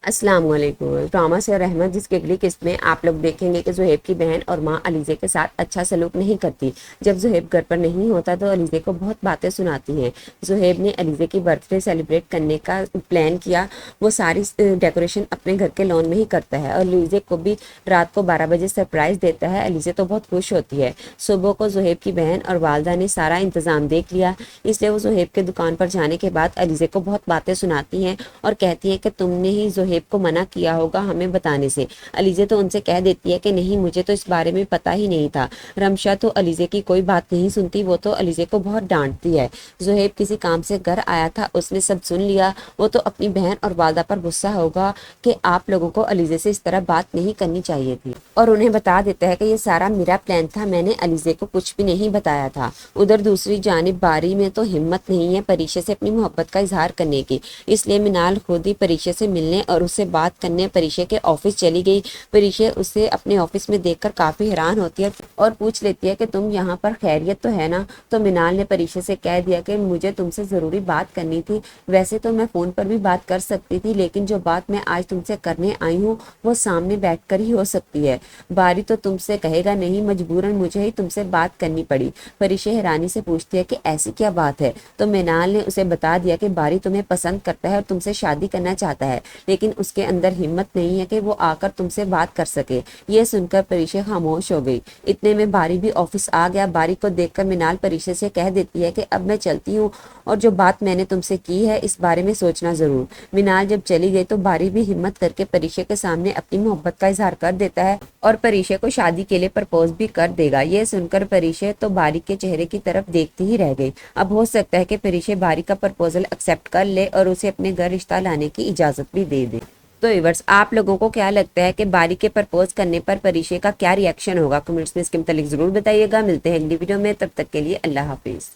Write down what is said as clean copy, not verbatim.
अस्सलाम वालेकुम। ड्रामा से रहमत जिस अगली किस्त में आप लोग देखेंगे कि ज़ुहैब की बहन और माँ अलीज़े के साथ अच्छा सलूक नहीं करती। जब ज़ुहैब घर पर नहीं होता तो अलीज़े को बहुत बातें सुनाती हैं। ज़ुहैब ने अलीज़े की बर्थडे सेलिब्रेट करने का प्लान किया। वो सारी डेकोरेशन अपने घर के लॉन में ही करता है और अलीज़े को भी रात को 12 बजे सरप्राइज़ देता है। अलीज़े तो बहुत खुश होती है। सुबह को ज़ुहैब की बहन और वालदा ने सारा इंतज़ाम देख लिया, इसलिए वो ज़ुहैब के दुकान पर जाने के बाद अलीज़े को बहुत बातें सुनाती हैं और कहती हैं कि तुमने ही ज़ुहैब को मना किया होगा हमें बताने से। अलीज़े तो उनसे कह देती है कि नहीं, मुझे तो इस बारे में पता ही नहीं था। रमशा तो अलीज़े की कोई बात नहीं सुनती, वो तो अलीज़े को बहुत डांटती है। ज़ुहैब किसी काम से घर आया था, उसने सब सुन लिया। वो तो अपनी बहन और वालदा पर गुस्सा होगा कि आप लोगों को अलीज़े से इस तरह बात नहीं करनी चाहिए थी, और उन्हें बता देता है कि ये सारा मेरा प्लान था, मैंने अलीज़े को कुछ भी नहीं बताया था। उधर दूसरी जानिब बारी में तो हिम्मत नहीं है परीशा से अपनी मोहब्बत का इजहार करने की, इसलिए मिनाल खुद ही परीशा से मिलने और उससे बात करने परीशा के ऑफिस चली गई। परीशा उसे अपने ऑफिस में देखकर काफी हैरान होती है और पूछ लेती है कि तुम यहाँ पर खैरियत तो है ना। तो मिनाल ने परीशा से कह दिया कि मुझे तुमसे जरूरी बात करनी थी। वैसे तो मैं फोन पर भी बात कर सकती थी, लेकिन जो बात मैं आज तुमसे करने आई हूँ वो सामने बैठकर ही हो सकती है। बारी तो तुमसे कहेगा नहीं, मजबूरन मुझे ही तुमसे बात करनी पड़ी। परीशा हैरानी से पूछती है कि ऐसी क्या बात है। तो मिनाल ने उसे बता दिया कि बारी तुम्हें पसंद करता है और तुमसे शादी करना चाहता है, लेकिन उसके अंदर हिम्मत नहीं है कि वो आकर तुमसे बात कर सके। ये सुनकर परीशा खामोश हो गई। इतने में बारी भी ऑफिस आ गया। बारी को देखकर मिनाल परीशा से कह देती है कि अब मैं चलती हूँ और जो बात मैंने तुमसे की है इस बारे में सोचना जरूर। मिनाल जब चली गई तो बारी भी हिम्मत करके परीशा के सामने अपनी मोहब्बत का इजहार कर देता है और परीशा को शादी के लिए प्रपोज भी कर देगा। ये सुनकर परीशा तो बारी के चेहरे की तरफ देखती ही रह गई। अब हो सकता है कि परीशा बारी का प्रपोजल एक्सेप्ट कर ले और उसे अपने घर रिश्ता लाने की इजाजत भी दे दे। तो व्यूअर्स, आप लोगों को क्या लगता है कि बारी के प्रपोज करने पर परीशा का क्या रिएक्शन होगा? कमेंट्स में इसके मुतालिक जरूर बताइएगा। मिलते हैं अगली वीडियो में, तब तक के लिए अल्लाह हाफिज।